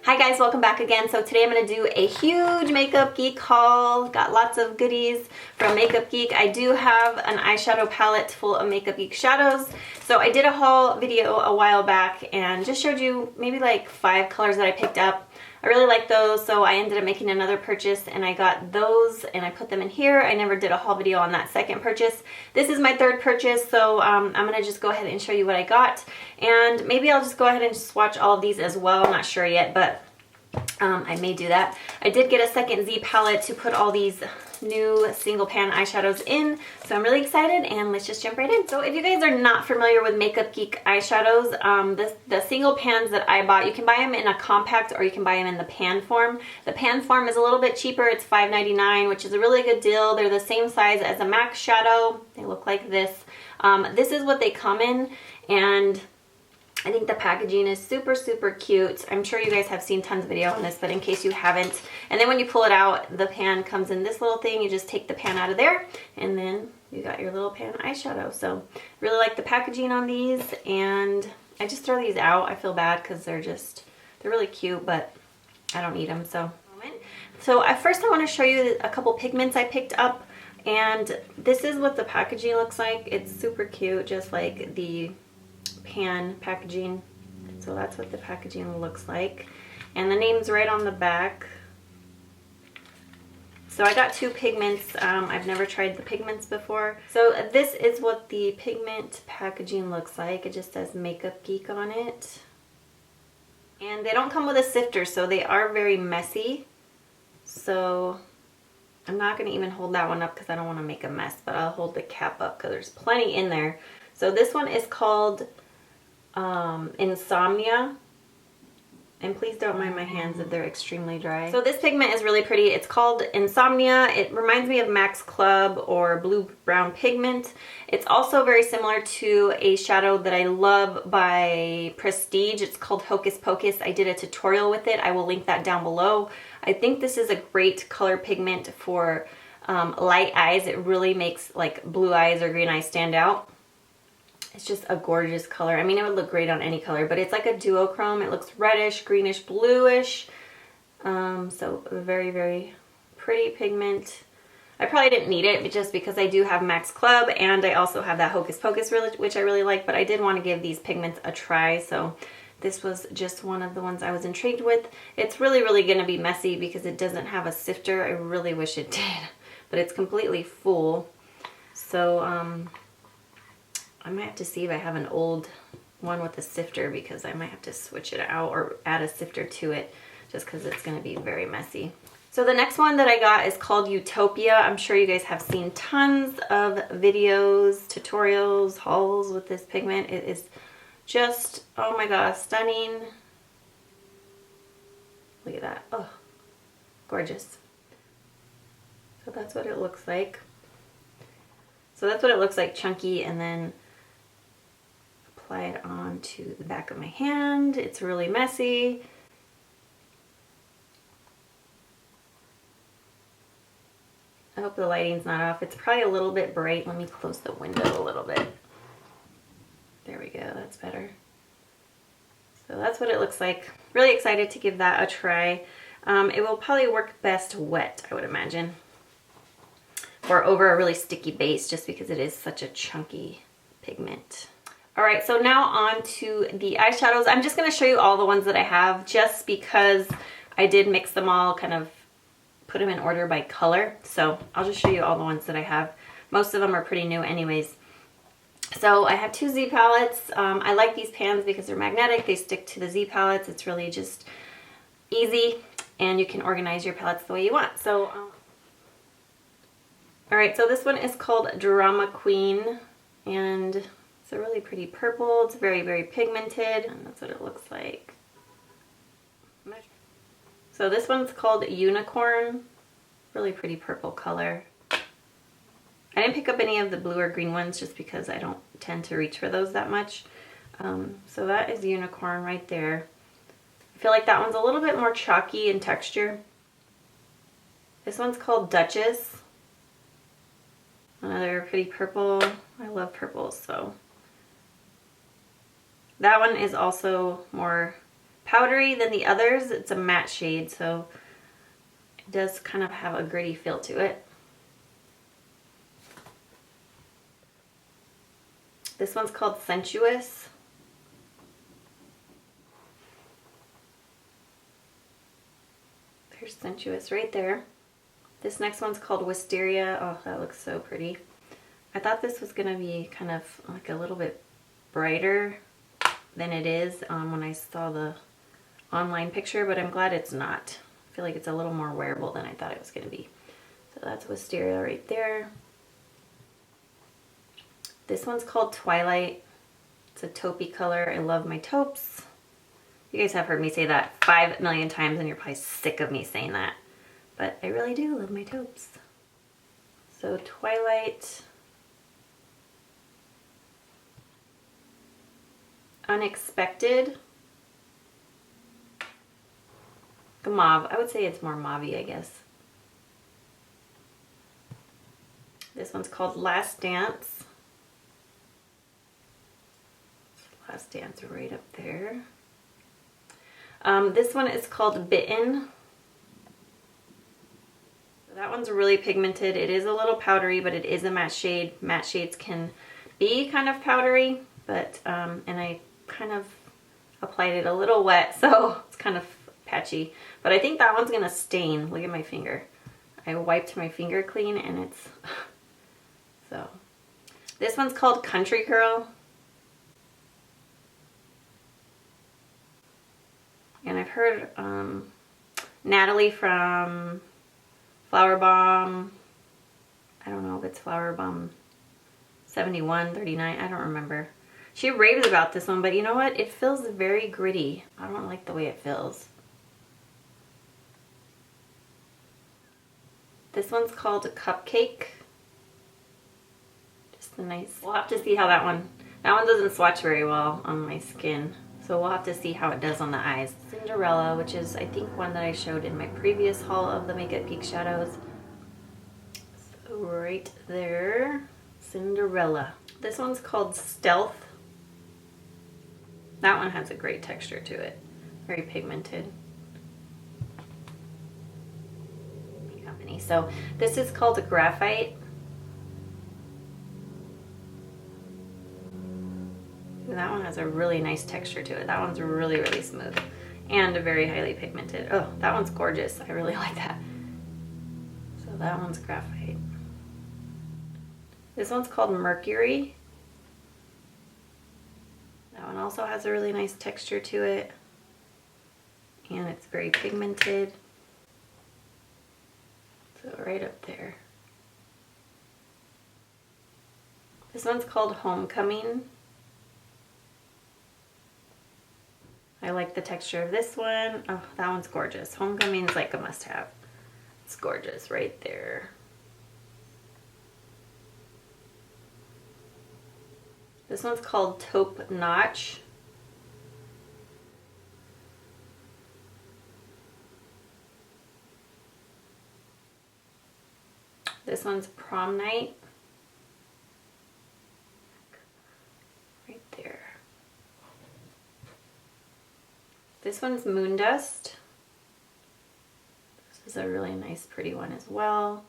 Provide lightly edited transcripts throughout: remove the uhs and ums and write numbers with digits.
Hi guys, welcome back again. So today I'm going to do a huge Makeup Geek haul. Got lots of goodies from Makeup Geek. I do have an eyeshadow palette full of Makeup Geek shadows. So I did a haul video a while back and just showed you maybe like 5 colors that I picked up. I really like those, so I ended up making another purchase and I got those and I put them in here. I never did a haul video on that second purchase. This is my third purchase, so I'm going to just go ahead and show you what I got. And maybe I'll just go ahead and swatch all of these as well. I'm not sure yet, but I may do that. I did get a second Z palette to put all these new single pan eyeshadows in, so I'm really excited, and let's just jump right in. So if you guys are not familiar with Makeup Geek eyeshadows, the single pans that I bought, you can buy them in a compact or you can buy them in the pan form. The pan form is a little bit cheaper. It's $5.99, which is a really good deal. They're the same size as a MAC shadow. They look like this. This is what they come in, and I think the packaging is super, super cute. I'm sure you guys have seen tons of video on this, but in case you haven't. And then when you pull it out, the pan comes in this little thing. You just take the pan out of there, and then you got your little pan eyeshadow. So really like the packaging on these, and I just throw these out. I feel bad because they're really cute, but I don't need them. So first I want to show you a couple pigments I picked up, and this is what the packaging looks like. It's super cute, just like the pan packaging. So that's what the packaging looks like, and the name's right on the back. So I got 2 pigments. I've never tried the pigments before. So this is what the pigment packaging looks like. It just says Makeup Geek on it, and they don't come with a sifter, so they are very messy. So I'm not going to even hold that one up because I don't want to make a mess, but I'll hold the cap up because there's plenty in there. So this one is called Insomnia, and please don't mind my hands if they're extremely dry. So this pigment is really pretty. It's called Insomnia. It reminds me of Max Club or Blue Brown Pigment. It's also very similar to a shadow that I love by Prestige. It's called Hocus Pocus. I did a tutorial with it. I will link that down below. I think this is a great color pigment for light eyes. It really makes like blue eyes or green eyes stand out. It's just a gorgeous color. I mean, it would look great on any color, but it's like a duochrome. It looks reddish, greenish, bluish. So very, very pretty pigment. I probably didn't need it, but just because I do have Max Club, and I also have that Hocus Pocus, which I really like, but I did want to give these pigments a try, so this was just one of the ones I was intrigued with. It's really, really going to be messy because it doesn't have a sifter. I really wish it did, but it's completely full. So, I might have to see if I have an old one with a sifter, because I might have to switch it out or add a sifter to it, just because it's going to be very messy. So the next one that I got is called Utopia. I'm sure you guys have seen tons of videos, tutorials, hauls with this pigment. It is just, oh my gosh, stunning. Look at that. Oh, gorgeous. So that's what it looks like. So that's what it looks like, chunky, and then apply it onto the back of my hand. It's really messy. I hope the lighting's not off. It's probably a little bit bright. Let me close the window a little bit. There we go, that's better. So that's what it looks like. Really excited to give that a try. It will probably work best wet, I would imagine, or over a really sticky base, just because it is such a chunky pigment. Alright, so now on to the eyeshadows. I'm just going to show you all the ones that I have, just because I did mix them all, kind of put them in order by color. So I'll just show you all the ones that I have. Most of them are pretty new anyways. So I have 2 Z palettes. I like these pans because they're magnetic. They stick to the Z palettes. It's really just easy, and you can organize your palettes the way you want. So, alright, so this one is called Drama Queen, and it's a really pretty purple. It's very, very pigmented, and that's what it looks like. So this one's called Unicorn. Really pretty purple color. I didn't pick up any of the blue or green ones just because I don't tend to reach for those that much. So that is Unicorn right there. I feel like that one's a little bit more chalky in texture. This one's called Dutchess. Another pretty purple. I love purples, so. That one is also more powdery than the others. It's a matte shade, so it does kind of have a gritty feel to it. This one's called Sensuous. There's Sensuous right there. This next one's called Wisteria. Oh, that looks so pretty. I thought this was gonna be kind of like a little bit brighter than it is when I saw the online picture, but I'm glad it's not. I feel like it's a little more wearable than I thought it was gonna be. So that's Wisteria right there. This one's called Twilight. It's a taupey color. I love my taupes. You guys have heard me say that 5 million times and you're probably sick of me saying that. But I really do love my taupes. So Twilight. Unexpected. Mauve. I would say it's more mauve-y, I guess. This one's called Last Dance. Last Dance right up there. This one is called Bitten. That one's really pigmented. It is a little powdery, but it is a matte shade. Matte shades can be kind of powdery, but and I kind of applied it a little wet, so it's kind of patchy. But I think that one's gonna stain. Look at my finger. I wiped my finger clean and it's so. This one's called Country Girl. And I've heard Natalie from Flower Bomb, I don't know if it's Flower Bomb 71, 39, I don't remember. She raves about this one, but you know what? It feels very gritty. I don't like the way it feels. This one's called a Cupcake. Just a nice, we'll have to see how that one doesn't swatch very well on my skin. So we'll have to see how it does on the eyes. Cinderella, which is I think one that I showed in my previous haul of the Makeup Geek shadows. So right there, Cinderella. This one's called Stealth. That one has a great texture to it. Very pigmented. MakeupNme. So this is called a Grafite. That one has a really nice texture to it. That one's really, really smooth and very highly pigmented. Oh, that one's gorgeous. I really like that. So that one's Grafite. This one's called Mercury. That one also has a really nice texture to it. And it's very pigmented. So right up there. This one's called Homecoming. I like the texture of this one. Oh, that one's gorgeous. Homecoming's like a must-have. It's gorgeous right there. This one's called Taupe Notch. This one's Prom Night. Right there. This one's Moon Dust. This is a really nice, pretty one as well.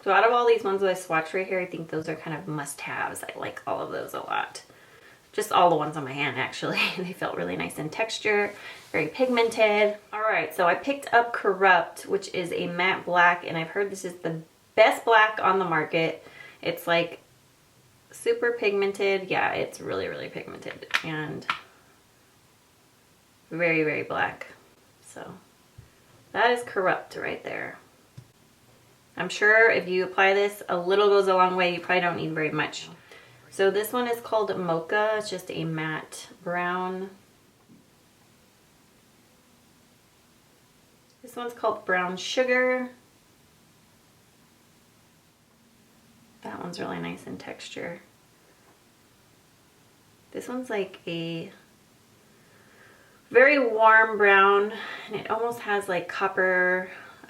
So out of all these ones that I swatched right here, I think those are kind of must-haves. I like all of those a lot. Just all the ones on my hand, actually. They felt really nice in texture, very pigmented. All right, so I picked up Corrupt, which is a matte black, and I've heard this is the best black on the market. It's like super pigmented. Yeah, it's really, really pigmented and very, very black. So that is Corrupt right there. I'm sure if you apply this, a little goes a long way. You probably don't need very much. So this one is called Mocha. It's just a matte brown. This one's called Brown Sugar. That one's really nice in texture. This one's like a very warm brown, and it almost has like a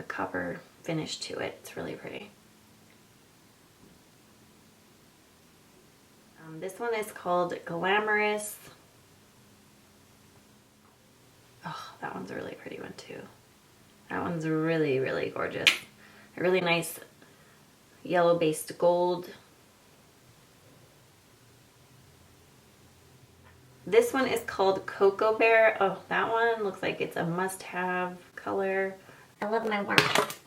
copper finish to it. It's really pretty. This one is called Glamorous. Oh, that one's a really pretty one too. That one's really, really gorgeous. A really nice yellow based gold. This one is called Cocoa Bear. Oh, that one looks like it's a must-have color. I love my warm.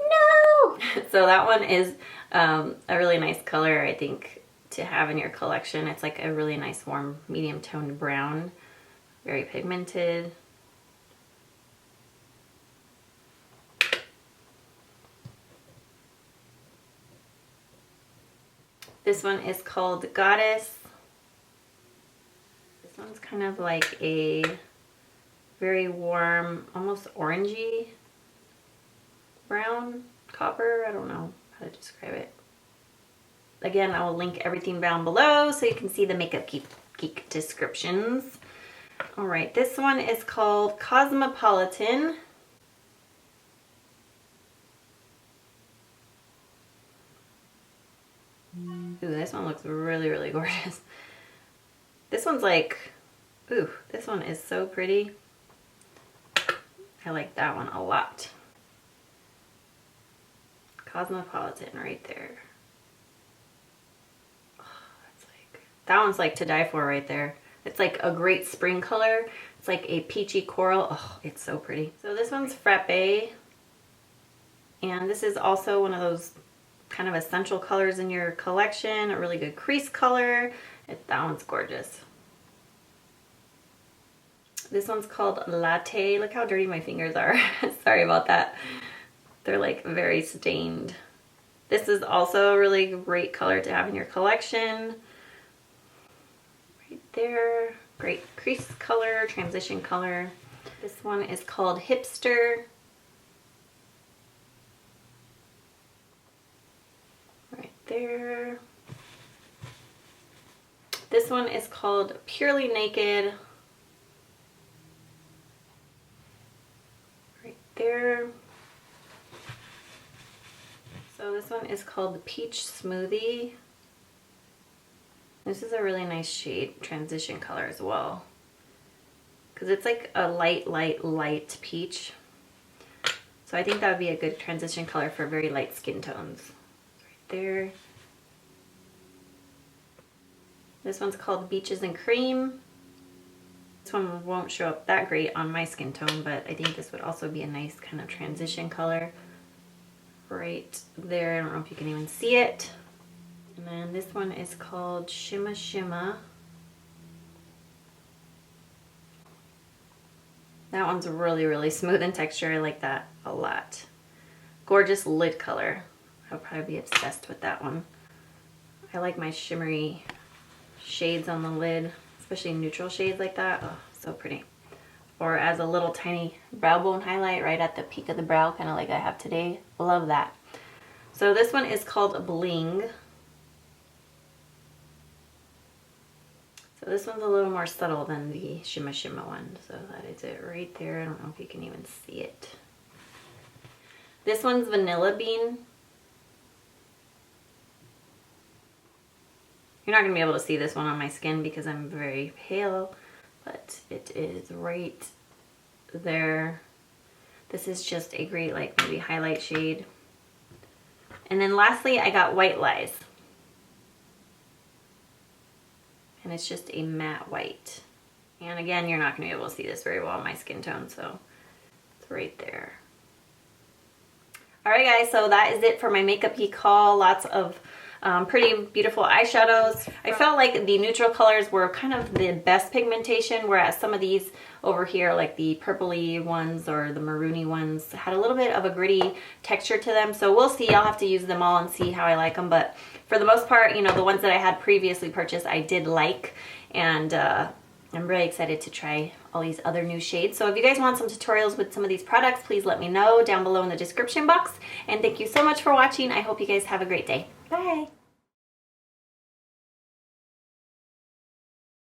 No! So that one is a really nice color, I think, to have in your collection. It's like a really nice warm medium toned brown. Very pigmented. This one is called Goddess. This one's kind of like a very warm, almost orangey brown, copper. I don't know how to describe it. Again, I will link everything down below so you can see the Makeup Geek descriptions. All right, this one is called Cosmopolitan. Ooh, this one looks really, really gorgeous. This one's like, ooh, this one is so pretty. I like that one a lot. Cosmopolitan right there. Oh, that's like, that one's like to die for right there. It's like a great spring color. It's like a peachy coral. Oh, it's so pretty. So this one's Frappe. And this is also one of those kind of essential colors in your collection. A really good crease color. That one's gorgeous. This one's called Latte. Look how dirty my fingers are. Sorry about that. They're like very stained. This is also a really great color to have in your collection. Right there. Great crease color, transition color. This one is called Hipster. Right there. This one is called Purely Naked. Right there. So this one is called Peach Smoothie. This is a really nice shade, transition color as well. Because it's like a light peach. So I think that would be a good transition color for very light skin tones. Right there. This one's called Beaches and Cream. This one won't show up that great on my skin tone, but I think this would also be a nice kind of transition color. Right there, I don't know if you can even see it. And then this one is called Shimma Shimma. That one's really, really smooth in texture. I like that a lot. Gorgeous lid color. I'll probably be obsessed with that one. I like my shimmery shades on the lid, especially neutral shades like that. Oh, so pretty. Or as a little tiny brow bone highlight right at the peak of the brow, kind of like I have today. Love that. So this one is called Bling. So this one's a little more subtle than the Shimma Shimma one. So that is it right there. I don't know if you can even see it. This one's Vanilla Bean. You're not going to be able to see this one on my skin because I'm very pale, but it is right there. This is just a great, like, maybe highlight shade. And then lastly, I got White Lies. And it's just a matte white. And again, you're not going to be able to see this very well on my skin tone, so it's right there. Alright guys, so that is it for my Makeup Geek haul. Lots of pretty beautiful eyeshadows. I felt like the neutral colors were kind of the best pigmentation, whereas some of these over here, like the purpley ones or the maroony ones, had a little bit of a gritty texture to them. So we'll see. I'll have to use them all and see how I like them. But for the most part, you know, the ones that I had previously purchased, I did like. And I'm really excited to try all these other new shades. So if you guys want some tutorials with some of these products, please let me know down below in the description box. And thank you so much for watching. I hope you guys have a great day. Bye.